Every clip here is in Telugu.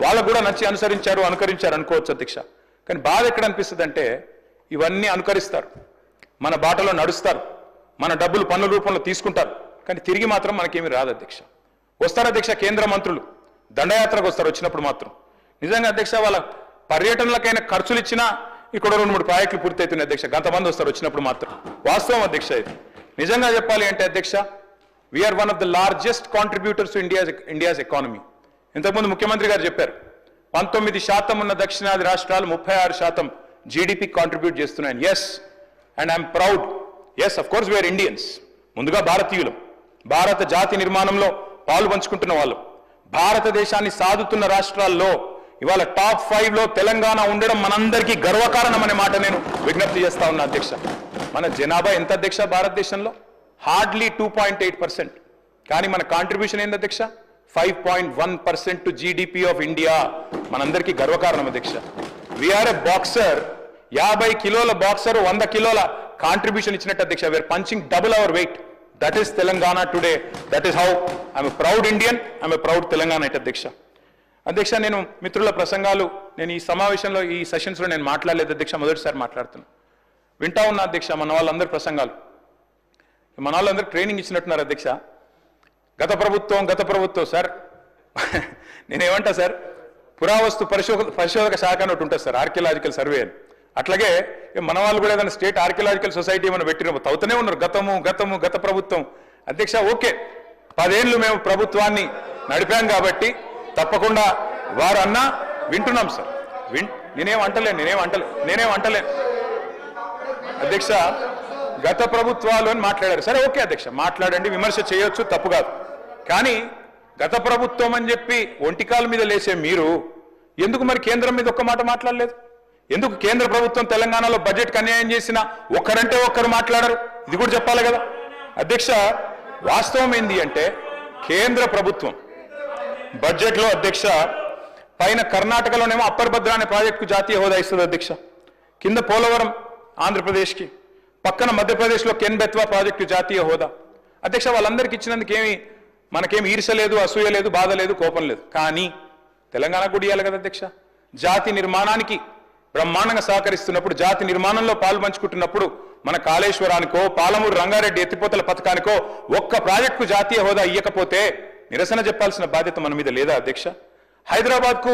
వాళ్ళకు కూడా నచ్చి అనుకరించారు అనుకోవచ్చు అధ్యక్ష. కానీ బాధ ఎక్కడ అనిపిస్తుంది అంటే ఇవన్నీ అనుకరిస్తారు, మన బాటలో నడుస్తారు, మన డబ్బులు పన్నుల రూపంలో తీసుకుంటారు, కానీ తిరిగి మాత్రం మనకేమీ రాదు అధ్యక్ష. వస్తారు అధ్యక్ష కేంద్ర మంత్రులు దండయాత్రకు వస్తారు, వచ్చినప్పుడు మాత్రం నిజంగా అధ్యక్ష వాళ్ళ పర్యటనలకైనా ఖర్చులు ఇచ్చినా ఇక్కడ 2-3 ప్రాజెక్టులు పూర్తవుతున్నాయి అధ్యక్ష. గంతమంది వస్తారు వచ్చినప్పుడు మాత్రం. వాస్తవం అధ్యక్ష ఇది. నిజంగా చెప్పాలి అంటే అధ్యక్ష, we are one of the largest contributors to India's economy. ఇంతకుముందు ముఖ్యమంత్రి గారు చెప్పారు 19% ఉన్న దక్షిణాది రాష్ట్రాలు 36% జీడిపి కాంట్రిబ్యూట్ చేస్తున్నాయని. Yes, and I'm proud. Yes, of course we are Indians. ముందుగా భారతీయులం, భారత జాతి నిర్మాణంలో పాలు పంచుకుంటున్న వాళ్ళు, భారతదేశాన్ని సాదుతున్న రాష్ట్రాల్లో ఇవాళ టాప్ 5లో తెలంగాణ ఉండడం మనందరికీ గర్వకారణం అనే మాట నేను విజ్ఞప్తి చేస్తా ఉన్నా అధ్యక్ష. మన జనాభా ఎంత అధ్యక్ష భారతదేశంలో? హార్డ్లీ 2.8%. కానీ మన కాంట్రిబ్యూషన్ ఏంది అధ్యక్ష? 5.1% టు జీడిపి ఆఫ్ ఇండియా. మనందరికీ గర్వకారణం అధ్యక్ష. వీఆర్ ఎ బాక్సర్. 50 కిలోల బాక్సర్ 100 కిలోల కాంట్రిబ్యూషన్ ఇచ్చినట్టు అధ్యక్ష. We are punching double our weight. That is Telangana today. That is how I'm a proud Indian, I'm a proud Telangana it అధ్యక్ష. అధ్యక్ష, నేను మిత్రుల ప్రసంగాలు నేను ఈ సమావేశంలో ఈ సెషన్స్లో నేను మాట్లాడలేదు అధ్యక్ష, మొదటిసారి మాట్లాడుతున్నాను. వింటా ఉన్నా అధ్యక్ష మన వాళ్ళందరి ప్రసంగాలు. మన వాళ్ళందరూ ట్రైనింగ్ ఇచ్చినట్టున్నారు అధ్యక్ష. గత ప్రభుత్వం సార్ నేనేమంటా సార్, పురావస్తు పరిశోధక శాఖ అని ఒకటి ఉంటుంది సార్, ఆర్కియలాజికల్ సర్వే అని. అట్లాగే మన వాళ్ళు కూడా ఏదైనా స్టేట్ ఆర్కియలాజికల్ సొసైటీ ఏమైనా పెట్టినప్పుడు అవుతూనే ఉన్నారు గత ప్రభుత్వం అధ్యక్ష. ఓకే, 10 ఏళ్ళు మేము ప్రభుత్వాన్ని నడిపాం కాబట్టి తప్పకుండా వారు అన్నా వింటున్నాం సార్. నేనేం అంటలేను అధ్యక్ష. గత ప్రభుత్వాలు అని మాట్లాడారు, సరే ఓకే అధ్యక్ష, మాట్లాడండి, విమర్శ చేయొచ్చు, తప్పు కాదు. కానీ గత ప్రభుత్వం అని చెప్పి ఒంటికాల మీద లేసే మీరు ఎందుకు మరి కేంద్రం మీద ఒక్క మాట మాట్లాడలేదు? ఎందుకు కేంద్ర ప్రభుత్వం తెలంగాణలో బడ్జెట్కి అన్యాయం చేసినా ఒక్కరంటే ఒక్కరు మాట్లాడరు? ఇది కూడా చెప్పాలి కదా అధ్యక్ష. వాస్తవం ఏంది అంటే కేంద్ర ప్రభుత్వం బడ్జెట్లో అధ్యక్ష పైన కర్ణాటకలోనేమో అప్పర్ భద్ర అనే ప్రాజెక్టుకు జాతీయ హోదా ఇస్తుంది అధ్యక్ష, కింద పోలవరం ఆంధ్రప్రదేశ్కి, పక్కన మధ్యప్రదేశ్లో కెన్ బెత్వా ప్రాజెక్టు జాతీయ హోదా అధ్యక్ష. వాళ్ళందరికీ ఇచ్చినందుకు మనకేమి ఈర్ష లేదు, అసూయ లేదు, బాధ లేదు, కోపం లేదు. కానీ తెలంగాణకు కూడా ఇవ్వాలి కదా అధ్యక్ష. జాతి నిర్మాణానికి బ్రహ్మాండంగా సహకరిస్తున్నప్పుడు, జాతి నిర్మాణంలో పాలు పంచుకుంటున్నప్పుడు మన కాళేశ్వరానికో పాలమూరు రంగారెడ్డి ఎత్తిపోతల పథకానికో ఒక్క ప్రాజెక్టుకు జాతీయ హోదా ఇవ్వకపోతే నిరసన చెప్పాల్సిన బాధ్యత మన మీద లేదా అధ్యక్ష? హైదరాబాద్కు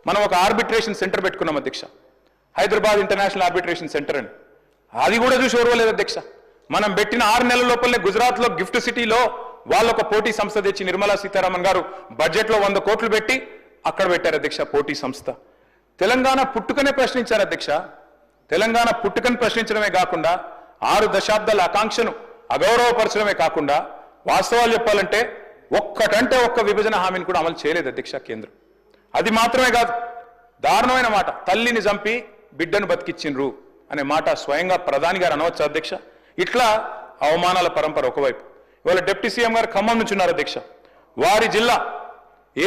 మనం ఒక ఆర్బిట్రేషన్ సెంటర్ పెట్టుకున్నాం అధ్యక్ష, హైదరాబాద్ ఇంటర్నేషనల్ ఆర్బిట్రేషన్ సెంటర్ అని. అది కూడా చూసి ఓర్వలేదు అధ్యక్ష. మనం పెట్టిన 6 నెలల లోపలనే గుజరాత్లో గిఫ్ట్ సిటీలో వాళ్ళొక పోటీ సంస్థ తెచ్చి నిర్మలా సీతారామన్ గారు బడ్జెట్లో 100 కోట్లు పెట్టి అక్కడ పెట్టారు అధ్యక్ష పోటీ సంస్థ. తెలంగాణ పుట్టుకనే ప్రశ్నించారు అధ్యక్ష. తెలంగాణ పుట్టుకని ప్రశ్నించడమే కాకుండా 6 దశాబ్దాల ఆకాంక్షను అగౌరవపరచడమే కాకుండా వాస్తవాలు చెప్పాలంటే ఒక్కటంటే ఒక్క విభజన హామీని కూడా అమలు చేయలేదు అధ్యక్ష కేంద్రం. అది మాత్రమే కాదు, దారుణమైన మాట, తల్లిని చంపి బిడ్డను బతికిచ్చిండ్రు అనే మాట స్వయంగా ప్రధాని గారు అనవచ్చు అధ్యక్ష. ఇట్లా అవమానాల పరంపర ఒకవైపు. ఇవాళ డిప్యూటీ సీఎం గారు ఖమ్మం నుంచి ఉన్నారు అధ్యక్ష. వారి జిల్లా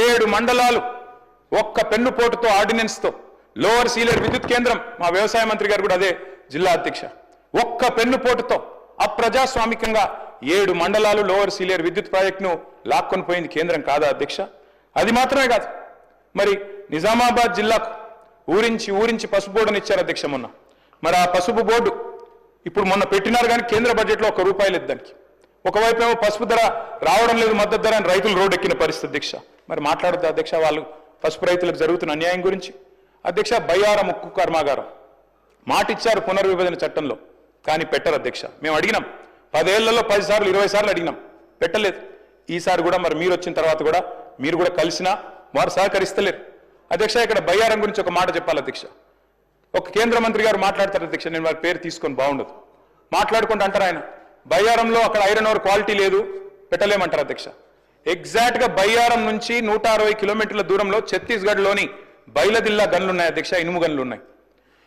7 మండలాలు ఒక్క పెన్నుపోటుతో ఆర్డినెన్స్తో లోవర్ సీలేరు విద్యుత్ కేంద్రం, మా వ్యవసాయ మంత్రి గారు కూడా అదే జిల్లా అధ్యక్ష, ఒక్క పెన్నుపోటుతో అప్రజాస్వామికంగా 7 మండలాలు లోవర్ సీలేరు విద్యుత్ ప్రాజెక్టును లాక్కొని పోయింది కేంద్రం కాదా అధ్యక్ష? అది మాత్రమే కాదు, మరి నిజామాబాద్ జిల్లాకు ఊరించి పసుపు బోర్డుని ఇచ్చారు అధ్యక్ష మొన్న. మరి ఆ పసుపు బోర్డు ఇప్పుడు మొన్న పెట్టినారు కానీ కేంద్ర బడ్జెట్లో ₹1 లేదు దానికి. ఒకవైపు ఏమో పసుపు ధర రావడం లేదు, మద్దతు ధర అని రైతులు రోడ్డు ఎక్కిన పరిస్థితి అధ్యక్ష. మరి మాట్లాడద్దు అధ్యక్ష వాళ్ళు పసుపు రైతులకు జరుగుతున్న అన్యాయం గురించి అధ్యక్ష. బయ్యారం ఉక్కు కర్మాగారం మాటిచ్చారు పునర్విభజన చట్టంలో, కానీ పెట్టరు అధ్యక్ష. మేము అడిగినాం 10 ఏళ్లలో 10 సార్లు 20 సార్లు అడిగినాం, పెట్టలేదు. ఈసారి కూడా మరి మీరు వచ్చిన తర్వాత కూడా మీరు కూడా కలిసినా వారు సహకరిస్తలేరు అధ్యక్ష. ఇక్కడ బయ్యారం గురించి ఒక మాట చెప్పాలి అధ్యక్ష. ఒక కేంద్ర మంత్రి గారు మాట్లాడతారు అధ్యక్ష, నేను వారి పేరు తీసుకొని బాగుండదు, మాట్లాడుకుంటూ అంటారు ఆయన బయ్యారంలో అక్కడ ఐరన్ ఓర్ క్వాలిటీ లేదు పెట్టలేమంటారు అధ్యక్ష. ఎగ్జాక్ట్ గా బయ్యారం నుంచి 160 కిలోమీటర్ల దూరంలో ఛత్తీస్గఢ్లోని బైలదిల్లా గన్లు ఉన్నాయి అధ్యక్ష, ఇనుము గన్లు ఉన్నాయి.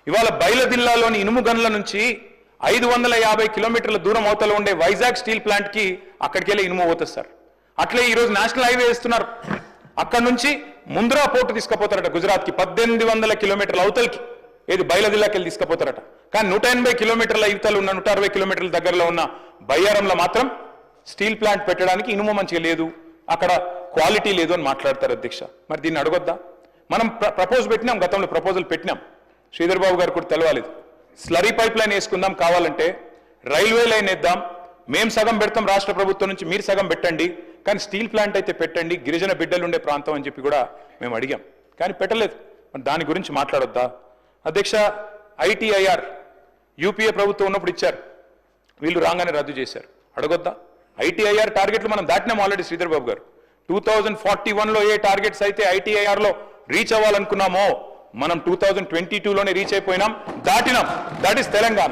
ఇవాళ బైలదిల్లాలోని ఇనుము గన్ల నుంచి 550 కిలోమీటర్ల దూరం అవతల ఉండే వైజాగ్ స్టీల్ ప్లాంట్ కి అక్కడికి వెళ్ళి ఇనుము పోతుంది సార్. అట్లే ఈ రోజు నేషనల్ హైవే వేస్తున్నారు, అక్కడ నుంచి ముంద్రా పోర్టు తీసుకుపోతారట గుజరాత్ కి 1800 కిలోమీటర్ల అవతలకి, ఏది బైలదిల్లాకి వెళ్ళి తీసుకుపోతారట. కానీ 180 కిలోమీటర్ల ఇవతలు ఉన్న 160 కిలోమీటర్ల దగ్గరలో ఉన్న బయ్యారంలో మాత్రం స్టీల్ ప్లాంట్ పెట్టడానికి ఇనుము మంచిగా లేదు, అక్కడ క్వాలిటీ లేదు అని మాట్లాడతారు అధ్యక్ష. మరి దీన్ని అడగొద్దా? మనం ప్రపోజ్ పెట్టినాం, గతంలో ప్రపోజల్ పెట్టినాం, శ్రీధర్ బాబు గారు కూడా తెలవాలేదు. స్లరీ పైప్ లైన్ వేసుకుందాం, కావాలంటే రైల్వే లైన్ వేద్దాం, మేం సగం పెడతాం రాష్ట్ర ప్రభుత్వం నుంచి, మీరు సగం పెట్టండి, కానీ స్టీల్ ప్లాంట్ అయితే పెట్టండి, గిరిజన బిడ్డలు ఉండే ప్రాంతం అని చెప్పి కూడా మేము అడిగాం, కానీ పెట్టలేదు. మరి దాని గురించి మాట్లాడొద్దా అధ్యక్ష? ఐటీఐఆర్ యూపీఏ ప్రభుత్వం ఉన్నప్పుడు ఇచ్చారు, వీళ్ళు రాగానే రద్దు చేశారు, అడగొద్దా? ఐటీఐఆర్ టార్గెట్లు మనం దాటినాం ఆల్రెడీ. శ్రీధర్ బాబు గారు 2041లో ఏ టార్గెట్స్ అయితే ఐటీఐఆర్లో రీచ్ అవ్వాలనుకున్నామో మనం 2022లోనే రీచ్ అయిపోయినాం, దాటినాం. దట్ ఈస్ తెలంగాణ,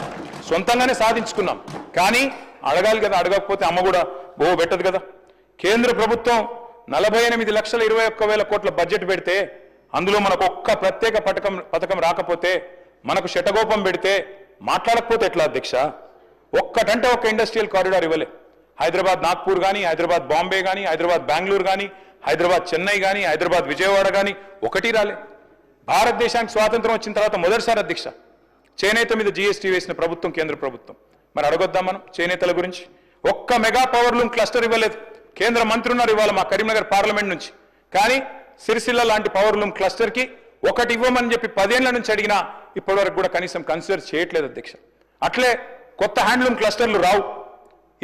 సొంతంగానే సాధించుకున్నాం. కానీ అడగాలి కదా, అడగకపోతే అమ్మ కూడా పెట్టదు కదా. కేంద్ర ప్రభుత్వం 48,21,000 కోట్ల బడ్జెట్ పెడితే అందులో మనకు ఒక్క ప్రత్యేక పథకం రాకపోతే, మనకు శటగోపం పెడితే మాట్లాడకపోతే ఎట్లా అధ్యక్ష? ఒక్కటంటే ఒక్క ఇండస్ట్రియల్ కారిడార్ ఇవ్వలే. హైదరాబాద్ నాగ్పూర్ కానీ, హైదరాబాద్ బాంబే కానీ, హైదరాబాద్ బెంగళూరు కానీ, హైదరాబాద్ చెన్నై కానీ, హైదరాబాద్ విజయవాడ కానీ ఒకటి రాలే. భారతదేశానికి స్వాతంత్రం వచ్చిన తర్వాత మొదటిసారి అధ్యక్ష చేనేత మీద జీఎస్టీ వేసిన ప్రభుత్వం కేంద్ర ప్రభుత్వం. మరి అడగొద్దాం మనం చేనేతల గురించి? ఒక్క మెగా పవర్ లూమ్ క్లస్టర్ ఇవ్వలేదు. కేంద్ర మంత్రి ఉన్నారు ఇవాళ మా కరీంనగర్ పార్లమెంట్ నుంచి, కానీ సిరిసిల్ల లాంటి పవర్ లూమ్ క్లస్టర్కి ఒకటి ఇవ్వమని చెప్పి 10 ఏళ్ల నుంచి అడిగినా ఇప్పటివరకు కూడా కనీసం కన్సిడర్ చేయట్లేదు అధ్యక్ష. అట్లే కొత్త హ్యాండ్లూమ్ క్లస్టర్లు రావు.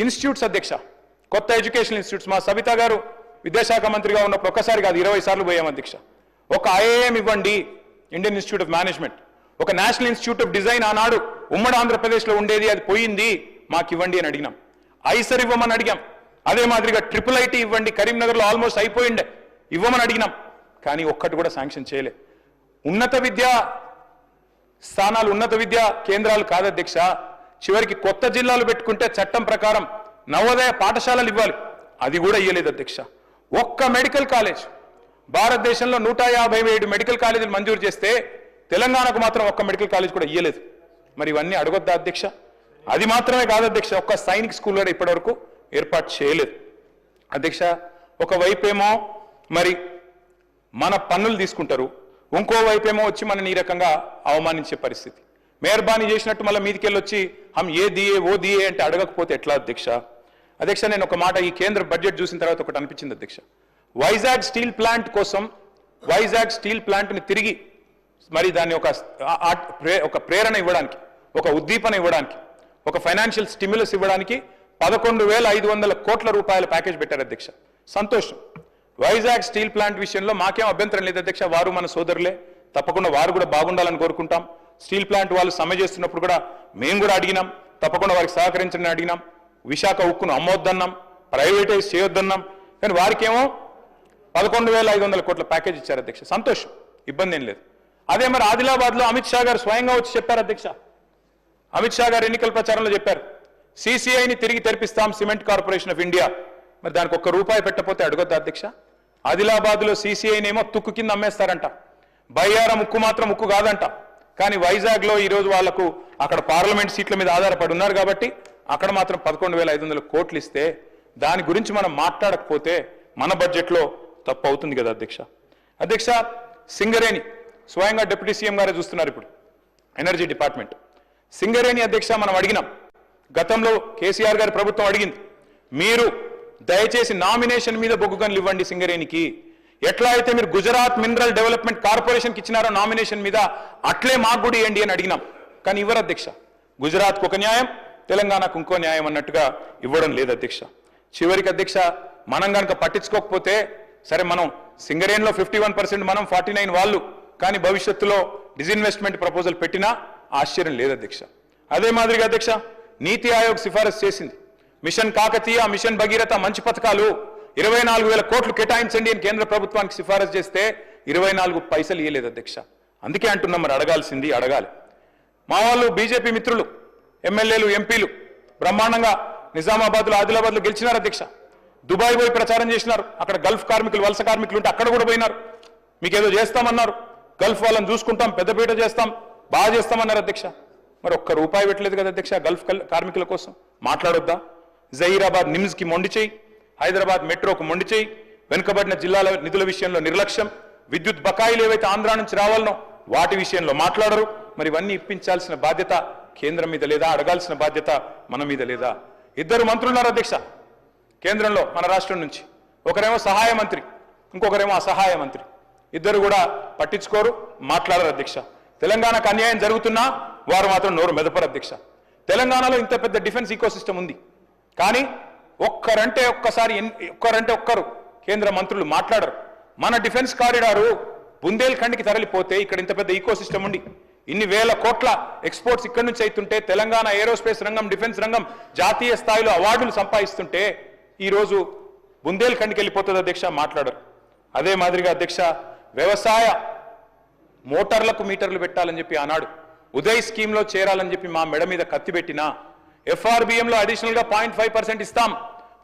ఇన్స్టిట్యూట్స్ అధ్యక్ష, కొత్త ఎడ్యుకేషన్ ఇన్స్టిట్యూట్స్, మా సబితా గారు విద్యాశాఖ మంత్రిగా ఉన్నప్పుడు ఒక్కసారి కాదు 20 సార్లు పోయాం అధ్యక్ష. ఒక ఐఐఎం ఇవ్వండి, ఇండియన్ ఇన్స్టిట్యూట్ ఆఫ్ మేనేజ్మెంట్, ఒక నేషనల్ ఇన్స్టిట్యూట్ ఆఫ్ డిజైన్ ఆనాడు ఉమ్మడి ఆంధ్రప్రదేశ్లో ఉండేది, అది పోయింది, మాకు ఇవ్వండి అని అడిగినాం. ఐసర్ ఇవ్వమని అడిగాం. అదే మాదిరిగా IIIT ఇవ్వండి, కరీంనగర్లో ఆల్మోస్ట్ అయిపోయిండే, ఇవ్వమని అడిగినాం, కానీ ఒక్కటి కూడా శాంక్షన్ చేయలే. ఉన్నత విద్యా స్థానాలు, ఉన్నత విద్యా కేంద్రాలు కాదు అధ్యక్ష, చివరికి కొత్త జిల్లాలు పెట్టుకుంటే చట్టం ప్రకారం నవోదయ పాఠశాలలు ఇవ్వాలి, అది కూడా ఇయ్యలేదు అధ్యక్ష. ఒక్క మెడికల్ కాలేజ్, భారతదేశంలో 157 మెడికల్ కాలేజీలు మంజూరు చేస్తే తెలంగాణకు మాత్రం ఒక్క మెడికల్ కాలేజ్ కూడా ఇయ్యలేదు. మరి ఇవన్నీ అడగొద్దా అధ్యక్ష? అది మాత్రమే కాదు అధ్యక్ష, ఒక్క సైనిక్ స్కూల్ కూడా ఇప్పటివరకు ఏర్పాటు చేయలేదు అధ్యక్ష. ఒకవైపేమో మరి మన పన్నులు తీసుకుంటారు, ఇంకోవైపేమో వచ్చి మనని ఈ రకంగా అవమానించే పరిస్థితి. మెహర్బానీ చేసినట్టు మళ్ళీ మీదికెళ్ళి వచ్చి హమ్ ఏ దియే ఓ దియే అంటే అడగకపోతే ఎట్లా అధ్యక్ష? అధ్యక్ష, నేను ఒక మాట ఈ కేంద్ర బడ్జెట్ చూసిన తర్వాత ఒకటి అనిపించింది అధ్యక్ష. వైజాగ్ స్టీల్ ప్లాంట్ కోసం, వైజాగ్ స్టీల్ ప్లాంట్ని తిరిగి మరి దాన్ని ఒక ప్రేరణ ఇవ్వడానికి, ఒక ఉద్దీపన ఇవ్వడానికి, ఒక ఫైనాన్షియల్ స్టిమ్యులస్ ఇవ్వడానికి 11,500 కోట్ల రూపాయల ప్యాకేజ్ పెట్టారు అధ్యక్ష. సంతోషం. వైజాగ్ స్టీల్ ప్లాంట్ విషయంలో మాకేం అభ్యంతరం లేదు అధ్యక్ష, వారు మన సోదరులే, తప్పకుండా వారు కూడా బాగుండాలని కోరుకుంటాం. స్టీల్ ప్లాంట్ వాళ్ళు సమ్మె చేస్తున్నప్పుడు కూడా మేము కూడా అడిగినాం, తప్పకుండా వారికి సహకరించని అడిగినాం. విశాఖ ఉక్కును అమ్మొద్దన్నాం, ప్రైవేటైజ్ చేయొద్దన్నాం, కానీ వారికేమో 11,500 కోట్ల ప్యాకేజ్ ఇచ్చారు అధ్యక్ష. సంతోషం, ఇబ్బంది ఏం లేదు. అదే మరి ఆదిలాబాద్లో అమిత్ షా గారు స్వయంగా వచ్చి చెప్పారు అధ్యక్ష. అమిత్ షా గారు ఎన్నికల ప్రచారంలో చెప్పారు, CCIని తిరిగి తెరిపిస్తాం, సిమెంట్ కార్పొరేషన్ ఆఫ్ ఇండియా. మరి దానికి ₹1 పెట్టకపోతే అడగొద్దా అధ్యక్ష? ఆదిలాబాద్లో CCIనేమో తుక్కు కింద అమ్మేస్తారంట, బయ్యారం ఉక్కు మాత్రం ఉక్కు కాదంట. కానీ వైజాగ్లో ఈరోజు వాళ్లకు అక్కడ పార్లమెంట్ సీట్ల మీద ఆధారపడి ఉన్నారు కాబట్టి అక్కడ మాత్రం 11,500 కోట్లు ఇస్తే దాని గురించి మనం మాట్లాడకపోతే మన బడ్జెట్లో తప్పు అవుతుంది కదా అధ్యక్ష. అధ్యక్ష, సింగరేణి స్వయంగా డిప్యూటీ సీఎం గారే చూస్తున్నారు ఇప్పుడు, ఎనర్జీ డిపార్ట్మెంట్. సింగరేణి అధ్యక్ష మనం అడిగినాం, గతంలో కేసీఆర్ గారి ప్రభుత్వం అడిగింది, మీరు దయచేసి నామినేషన్ మీద బొగ్గుగన్లు ఇవ్వండి సింగరేణికి, ఎట్లా అయితే మీరు గుజరాత్ మినరల్ డెవలప్మెంట్ కార్పొరేషన్కి ఇచ్చినారో నామినేషన్ మీద అట్లే మాకు కూడా ఇవ్వండి అని అడిగినాం. కానీ ఇవ్వరు అధ్యక్ష. గుజరాత్కు ఒక న్యాయం, తెలంగాణకు ఇంకో న్యాయం అన్నట్టుగా ఇవ్వడం లేదు అధ్యక్ష. చివరికి అధ్యక్ష, మనం కనుక పట్టించుకోకపోతే సరే, మనం సింగరేణిలో 51% మనం, 49 వాళ్ళు, కానీ భవిష్యత్తులో డిజిన్వెస్ట్మెంట్ ప్రపోజల్ పెట్టినా ఆశ్చర్యం లేదు అధ్యక్ష. అదే మాదిరిగా అధ్యక్ష, నీతి ఆయోగ్ సిఫారసు చేసింది, మిషన్ కాకతీయ, మిషన్ భగీరథ మంచి పథకాలు 24,000 కోట్లు కేటాయించండి అని కేంద్ర ప్రభుత్వానికి సిఫారసు చేస్తే 24 పైసలు ఇవ్వలేదు అధ్యక్ష. అందుకే అంటున్నాం, మరి అడగాల్సింది అడగాలి. మా వాళ్ళు బీజేపీ మిత్రులు, ఎమ్మెల్యేలు, ఎంపీలు బ్రహ్మాండంగా నిజామాబాద్లో, ఆదిలాబాద్లో గెలిచినారు అధ్యక్ష. దుబాయ్ పోయి ప్రచారం చేసినారు, అక్కడ గల్ఫ్ కార్మికులు, వలస కార్మికులు ఉంటే అక్కడ కూడా పోయినారు. మీకేదో చేస్తామన్నారు, గల్ఫ్ వాళ్ళని చూసుకుంటాం, పెద్దపీట చేస్తాం, బాగా చేస్తామన్నారు అధ్యక్ష. మరి ₹1 పెట్టలేదు కదా అధ్యక్ష గల్ఫ్ కార్మికుల కోసం. మాట్లాడొద్దా? జహీరాబాద్ నిమ్స్కి మొండి చేయి, హైదరాబాద్ మెట్రోకు మొండి చేయి, వెనుకబడిన జిల్లాల నిధుల విషయంలో నిర్లక్ష్యం, విద్యుత్ బకాయిలు ఏవైతే ఆంధ్ర నుంచి రావాలనో వాటి విషయంలో మాట్లాడరు. మరి ఇవన్నీ ఇప్పించాల్సిన బాధ్యత కేంద్రం మీద లేదా? అడగాల్సిన బాధ్యత మన మీద లేదా? 2 మంత్రులు ఉన్నారు అధ్యక్ష కేంద్రంలో మన రాష్ట్రం నుంచి. ఒకరేమో సహాయ మంత్రి, ఇంకొకరేమో అసహాయ మంత్రి. ఇద్దరు కూడా పట్టించుకోరు, మాట్లాడరు అధ్యక్ష. తెలంగాణకు అన్యాయం జరుగుతున్నా వారు మాత్రం నోరు మెదపరు అధ్యక్ష. తెలంగాణలో ఇంత పెద్ద డిఫెన్స్ ఈకోసిస్టమ్ ఉంది, కానీ ఒక్కరంటే ఒక్కరు కేంద్ర మంత్రులు మాట్లాడరు. మన డిఫెన్స్ కారిడారు బుందేల్ఖండ్కి తరలిపోతే ఇక్కడ ఇంత పెద్ద ఈకోసిస్టమ్ ఉండి ఇన్ని వేల కోట్ల ఎక్స్పోర్ట్స్ ఇక్కడి నుంచి అవుతుంటే, తెలంగాణ ఏరోస్పేస్ రంగం, డిఫెన్స్ రంగం జాతీయ స్థాయిలో అవార్డులు సంపాదిస్తుంటే ఈరోజు బుందేల్ఖండ్కి వెళ్ళిపోతుంది అధ్యక్ష, మాట్లాడరు. అదే మాదిరిగా అధ్యక్ష, వ్యవసాయ మోటార్లకు మీటర్లు పెట్టాలని చెప్పి ఆనాడు ఉదయ్ స్కీమ్లో చేరాలని చెప్పి మా మెడ మీద కత్తి పెట్టినా, FRBMలో అడిషనల్గా 0.5% ఇస్తాం,